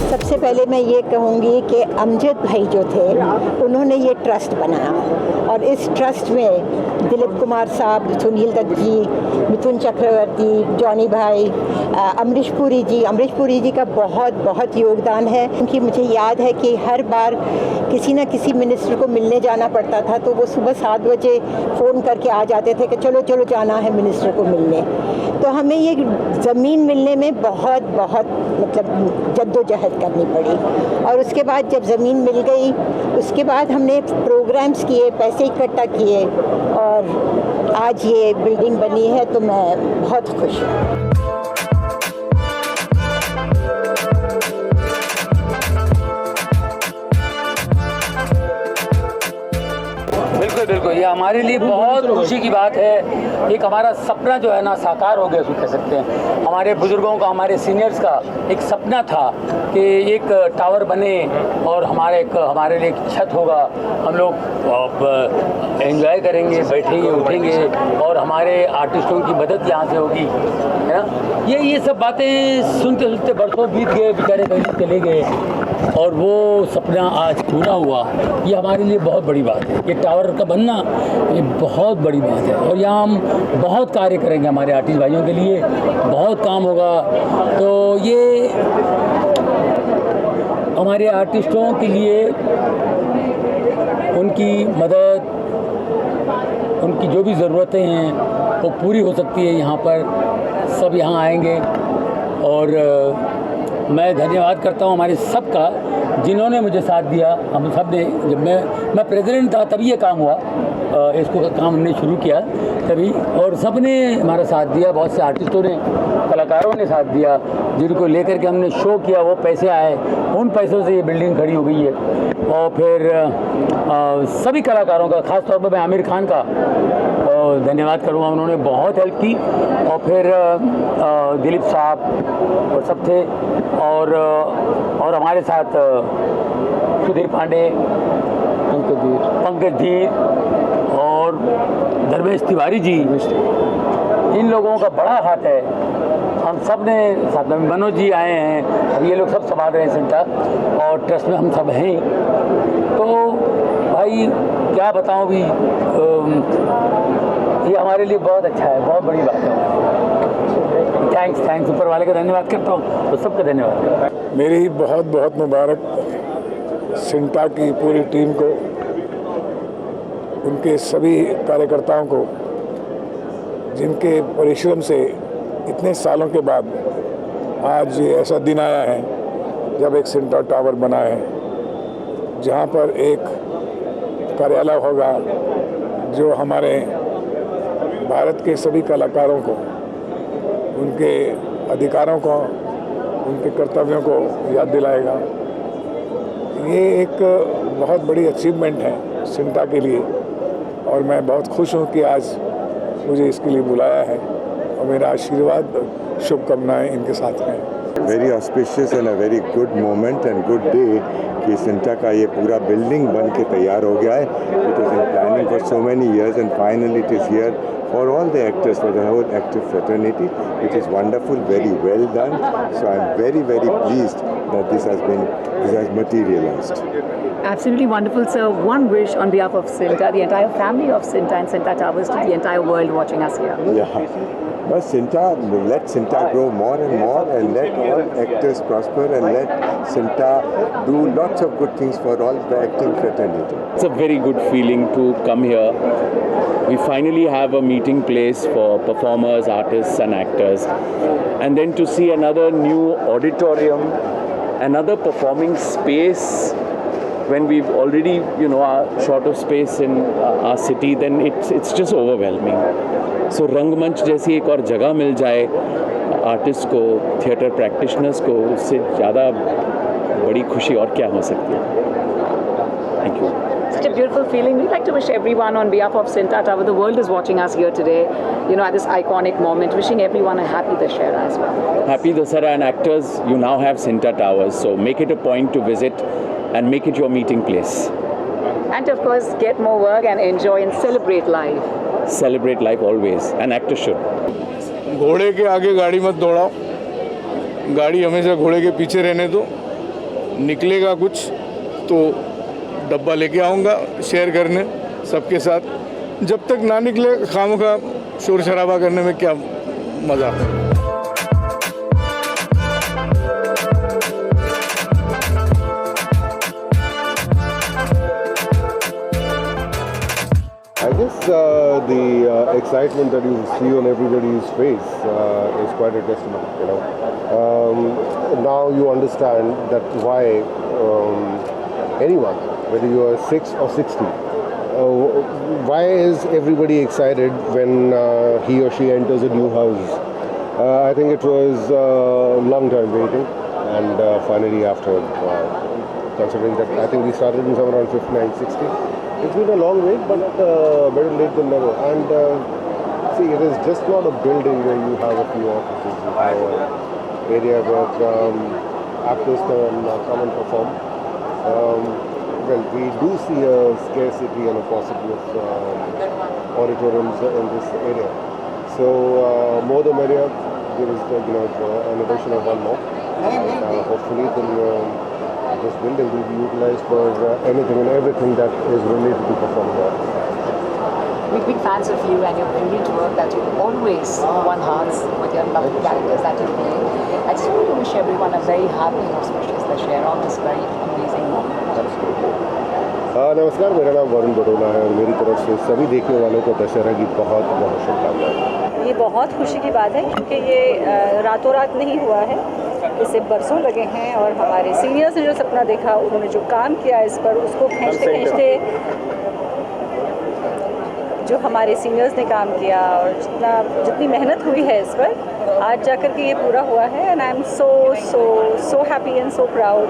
सबसे पहले मैं ये कहूँगी कि अमजद भाई जो थे उन्होंने ये ट्रस्ट बनाया और इस ट्रस्ट में दिलीप कुमार साहब, सुनील दत्त जी, मिथुन चक्रवर्ती, जॉनी भाई, अमरीश पुरी जी का बहुत बहुत योगदान है। क्योंकि मुझे याद है कि हर बार किसी न किसी मिनिस्टर को मिलने जाना पड़ता था तो वो सुबह 7 बजे फ़ोन करके आ जाते थे कि चलो चलो जाना है मिनिस्टर को मिलने। तो हमें ये ज़मीन मिलने में बहुत मतलब जद्दोजहद करनी पड़ी और उसके बाद जब ज़मीन मिल गई उसके बाद हमने प्रोग्राम्स किए, पैसे इकट्ठा किए और आज ये बिल्डिंग बनी है तो मैं बहुत खुश हूँ। बिल्कुल, ये हमारे लिए बहुत खुशी की बात है। एक हमारा सपना जो है ना साकार हो गया उसको कह सकते हैं। हमारे बुजुर्गों का, हमारे सीनियर्स का एक सपना था कि एक टावर बने और हमारे लिए एक छत होगा, हम लोग एंजॉय करेंगे, बैठेंगे, उठेंगे और हमारे आर्टिस्टों की मदद यहाँ से होगी, है ना। ये सब बातें सुनते सुनते बरसों बीत गए, बेचारे कहीं चले गए और वो सपना आज पूरा हुआ। ये हमारे लिए बहुत बड़ी बात है। ये टावर का बनना ये बहुत बड़ी बात है और यहाँ हम बहुत कार्य करेंगे, हमारे आर्टिस्ट भाइयों के लिए बहुत काम होगा। तो ये हमारे आर्टिस्टों के लिए उनकी मदद, उनकी जो भी ज़रूरतें हैं वो पूरी हो सकती है। यहाँ पर सब यहाँ आएंगे और मैं धन्यवाद करता हूँ हमारे सब का जिन्होंने मुझे साथ दिया। हम सब ने, जब मैं प्रेसिडेंट था तभी ये काम हुआ, इसको का काम हमने शुरू किया तभी, और सब ने हमारा साथ दिया। बहुत से आर्टिस्टों ने, कलाकारों ने साथ दिया, जिनको लेकर के हमने शो किया वो पैसे आए, उन पैसों से ये बिल्डिंग खड़ी हो गई है। और फिर सभी कलाकारों का, ख़ास तौर पर मैं आमिर खान का धन्यवाद करूँगा, उन्होंने बहुत हेल्प की। और फिर दिलीप साहब और सब थे और हमारे साथ सुधीर पांडे, पंकज धीर और धर्मेश तिवारी जी, इन लोगों का बड़ा हाथ है। हम सब ने साथ में, मनोज जी आए हैं, अब ये लोग सब संभाल रहे हैं सेंटा और ट्रस्ट में हम सब हैं। तो भाई क्या बताऊं भी, ये हमारे लिए बहुत अच्छा है, बहुत बड़ी बात है। थैंक्स ऊपर वाले का धन्यवाद करता हूँ, तो सबका धन्यवाद। मेरी बहुत बहुत मुबारक सिंटा की पूरी टीम को, उनके सभी कार्यकर्ताओं को, जिनके परिश्रम से इतने सालों के बाद आज ये ऐसा दिन आया है जब एक सिंटा टावर बना है, जहाँ पर एक कार्यालय होगा जो हमारे भारत के सभी कलाकारों को उनके अधिकारों को, उनके कर्तव्यों को याद दिलाएगा। ये एक बहुत बड़ी अचीवमेंट है सिंटा के लिए और मैं बहुत खुश हूँ कि आज मुझे इसके लिए बुलाया है और मेरा आशीर्वाद, शुभकामनाएं इनके साथ हैं। Very auspicious and a very good moment and good day कि सिंटा का ये पूरा बिल्डिंग बन के तैयार हो गया है। It was in planning for so many years and finally it is here for all the actors, for the whole active fraternity. It is wonderful, very well done. So I'm very, very pleased that this has materialized. Absolutely wonderful, sir. One wish on behalf of Sinta, the entire family of Sinta and Sinta Towers, to the entire world watching us here. Yeah. But Sinta, let Sinta grow more and more and let all actors prosper and let Sinta do lots of good things for all the acting fraternity. It's a very good feeling to come here. We finally have a meeting place for performers, artists and actors. And then to see another new auditorium, another performing space, when we've already, are short of space in our city, then it's just overwhelming. So रंगमंच जैसी एक और जगह मिल जाए artist को, theatre practitioners को, उससे ज़्यादा बड़ी खुशी और क्या हो सकती है। Thank you. Such a beautiful feeling. We'd like to wish everyone on behalf of Sinta Tower, the world is watching us here today, at this iconic moment, wishing everyone a happy Dussehra as well. Happy Dussehra, and actors, you now have Sinta Towers, so make it a point to visit and make it your meeting place. And of course, get more work and enjoy and celebrate life. Celebrate life always. An actor should. घोड़े के आगे गाड़ी मत दौड़ाओ, गाड़ी हमेशा घोड़े के पीछे रहने दो। निकलेगा कुछ तो डब्बा लेके आऊँगा शेयर करने सबके साथ। जब तक ना निकले खामखा शोर शराबा करने में क्या मज़ा है। I guess the excitement that you see on everybody's face is quite a testament, you know. Now you understand that why anyone, whether you are 6 or 60, why is everybody excited when he or she enters a new house? I think it was a long time waiting, and finally after, considering that I think we started in somewhere around 59, 60. It's been a long wait, but better late than never. And see, it is just not a building where you have a few offices. You have an area where actors can come and perform. Well, we do see a scarcity and a paucity of auditoriums in this area. So more the merrier. There is, an addition of one more. Hopefully, then. This building will be utilized for anything and everything that is related to performing arts. We've been fans of you and your brilliant work that you always won hearts with your lovely characters that you play. I just want to wish everyone a very happy and auspicious Dussehra on this very amazing moment. नमस्कार, मेरा नाम वरुण बडोला है और मेरी तरफ से सभी देखने वालों को दशहरा की बहुत बहुत शुभकामनाएं। ये बहुत खुशी की बात है क्योंकि ये रातों रात नहीं हुआ है, इसे बरसों लगे हैं और हमारे सीनियर्स ने जो सपना देखा, उन्होंने जो काम किया इस पर, उसको खींचते खींचते जो हमारे सीनियर्स ने काम किया और जितनी मेहनत हुई है इस पर, आज जाकर के ये पूरा हुआ है। And I am so happy and so proud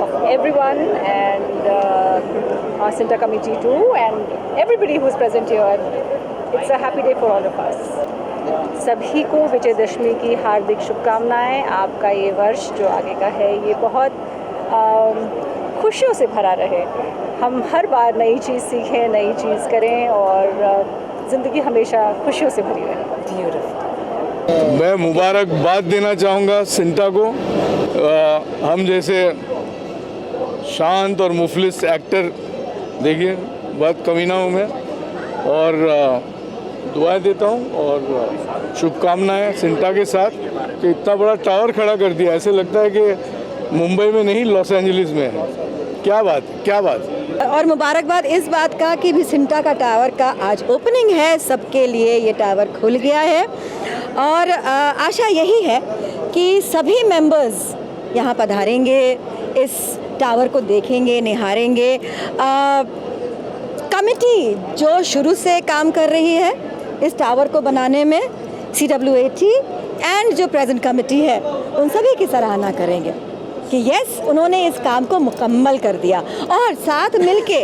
of everyone and our Cinta committee too and everybody who is present here. It's a happy day for all of us. सभी को विजयदशमी की हार्दिक शुभकामनाएं। आपका ये वर्ष जो आगे का है ये बहुत खुशियों से भरा रहे। हम हर बार नई चीज़ सीखें, नई चीज़ करें और ज़िंदगी हमेशा खुशियों से भरी रहे। ब्यूटीफुल। मैं मुबारकबाद देना चाहूँगा सिंटा को। हम जैसे शांत और मुफलिस एक्टर, देखिए बहुत कमीना हूँ मैं, और दुआएं देता हूँ और शुभकामनाएं सिंटा के साथ कि इतना बड़ा टावर खड़ा कर दिया, ऐसे लगता है कि मुंबई में नहीं लॉस एंजलिस में है। क्या बात। और मुबारकबाद इस बात का कि सिंटा का टावर का आज ओपनिंग है, सबके लिए ये टावर खुल गया है और आशा यही है कि सभी मेंबर्स यहाँ पधारेंगे, इस टावर को देखेंगे, निहारेंगे। कमिटी जो शुरू से काम कर रही है इस टावर को बनाने में, CWAT एंड जो प्रेजेंट कमिटी है, उन सभी की सराहना करेंगे कि यस, उन्होंने इस काम को मुकम्मल कर दिया और साथ मिलके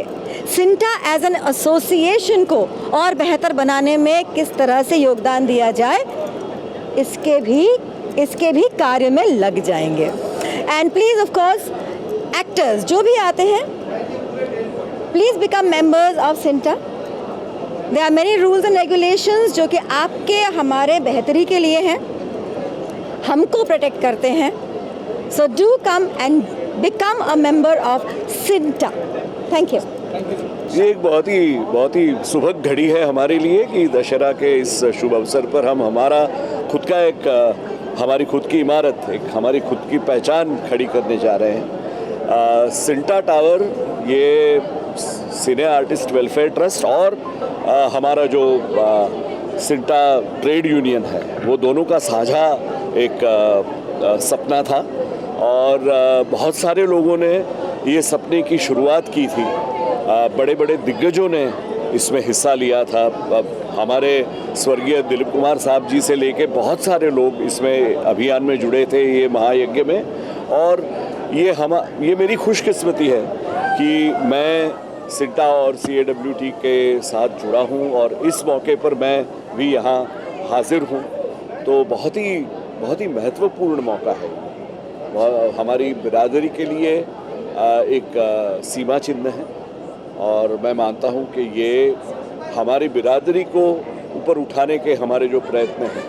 सिंटा एज एन एसोसिएशन को और बेहतर बनाने में किस तरह से योगदान दिया जाए, इसके भी कार्य में लग जाएंगे। And please of course actors जो भी आते हैं, please become members of CINTAA. There are many rules and regulations जो कि आपके हमारे बेहतरी के लिए हैं, हमको प्रोटेक्ट करते हैं। So do come and become a member of CINTAA. Thank you. ये एक बहुत ही सुभग घड़ी है हमारे लिए कि दशहरा के इस शुभ अवसर पर हम हमारा खुद का हमारी खुद की इमारत, एक हमारी खुद की पहचान खड़ी करने जा रहे हैं। सिंटा टावर ये सिने आर्टिस्ट वेलफेयर ट्रस्ट और हमारा जो सिंटा ट्रेड यूनियन है, वो दोनों का साझा एक सपना था और बहुत सारे लोगों ने ये सपने की शुरुआत की थी। बड़े बड़े दिग्गजों ने इसमें हिस्सा लिया था। हमारे स्वर्गीय दिलीप कुमार साहब जी से लेके बहुत सारे लोग इसमें अभियान में जुड़े थे, ये महायज्ञ में। और ये मेरी खुशकिस्मती है कि मैं सिंटा और CAWT के साथ जुड़ा हूँ और इस मौके पर मैं भी यहाँ हाजिर हूँ। तो बहुत ही महत्वपूर्ण मौका है हमारी बिरादरी के लिए, एक सीमा चिन्ह है और मैं मानता हूँ कि ये हमारी बिरादरी को ऊपर उठाने के हमारे जो प्रयत्न हैं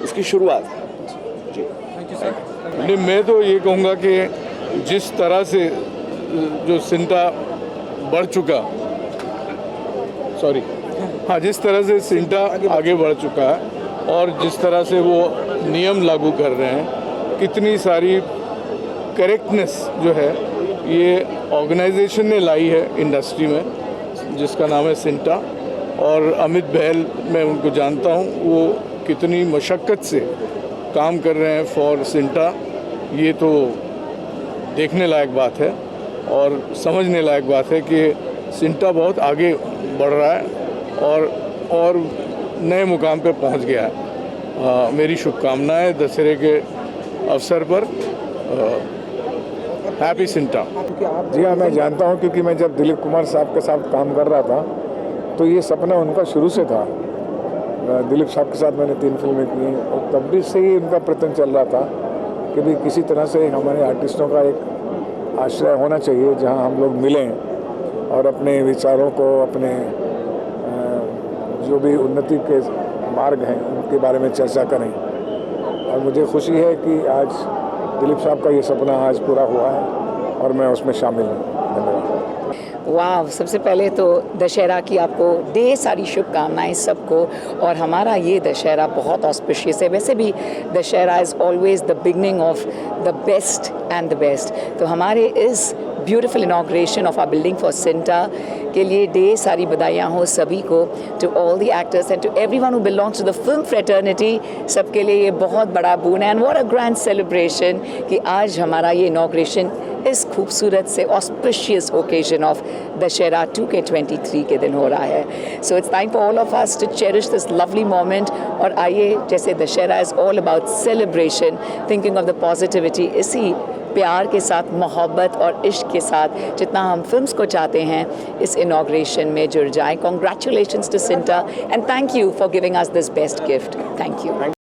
उसकी शुरुआत है। जी नहीं, मैं तो ये कहूँगा कि जिस तरह से जो सिंटा बढ़ चुका जिस तरह से सिंटा आगे बढ़ चुका है और जिस तरह से वो नियम लागू कर रहे हैं, कितनी सारी करेक्टनेस जो है ये ऑर्गेनाइजेशन ने लाई है इंडस्ट्री में, जिसका नाम है सिंटा। और अमित बहल, मैं उनको जानता हूँ, वो कितनी मशक्क़त से काम कर रहे हैं फॉर सिंटा। ये तो देखने लायक बात है और समझने लायक बात है कि सिंटा बहुत आगे बढ़ रहा है और नए मुकाम पे पहुंच गया है। मेरी शुभकामनाएं दशहरे के अवसर पर। हैप्पी सिंटा। जी हाँ, मैं जानता हूँ क्योंकि मैं जब दिलीप कुमार साहब के साथ काम कर रहा था तो ये सपना उनका शुरू से था। दिलीप साहब के साथ मैंने 3 फिल्में की और तब भी से ही उनका प्रयत्न चल रहा था कि भी किसी तरह से हमारे आर्टिस्टों का एक आश्रय होना चाहिए जहाँ हम लोग मिलें और अपने विचारों को, अपने जो भी उन्नति के मार्ग हैं उनके बारे में चर्चा करें। और मुझे खुशी है कि आज दिलीप साहब का ये सपना आज पूरा हुआ है और मैं उसमें शामिल हूँ। धन्यवाद। वाह, सबसे पहले तो दशहरा की आपको ढेर सारी शुभकामनाएं सबको। और हमारा ये दशहरा बहुत ऑस्पिशियस है। वैसे भी Dussehra is always the beginning of the best and the best. तो हमारे इस beautiful inauguration of our building for CINTAA के लिए ढेर सारी बधाइयाँ हो सभी को, to all the actors and to everyone who belongs to the film fraternity. सबके लिए ये बहुत बड़ा बून है and what a grand celebration कि आज हमारा ये इनाग्रेशन इस खूबसूरत से auspicious occasion of Dussehra 2K23 के दिन हो रहा है। So it's time for all of us to cherish this lovely moment. और आइए, जैसे Dussehra is all about celebration, thinking of the positivity, इसी प्यार के साथ, मोहब्बत और इश्क के साथ जितना हम फिल्म्स को चाहते हैं, इस इनाग्रेशन में जुड़ जाएं। Congratulations to CINTAA and thank you for giving us this best gift. Thank you.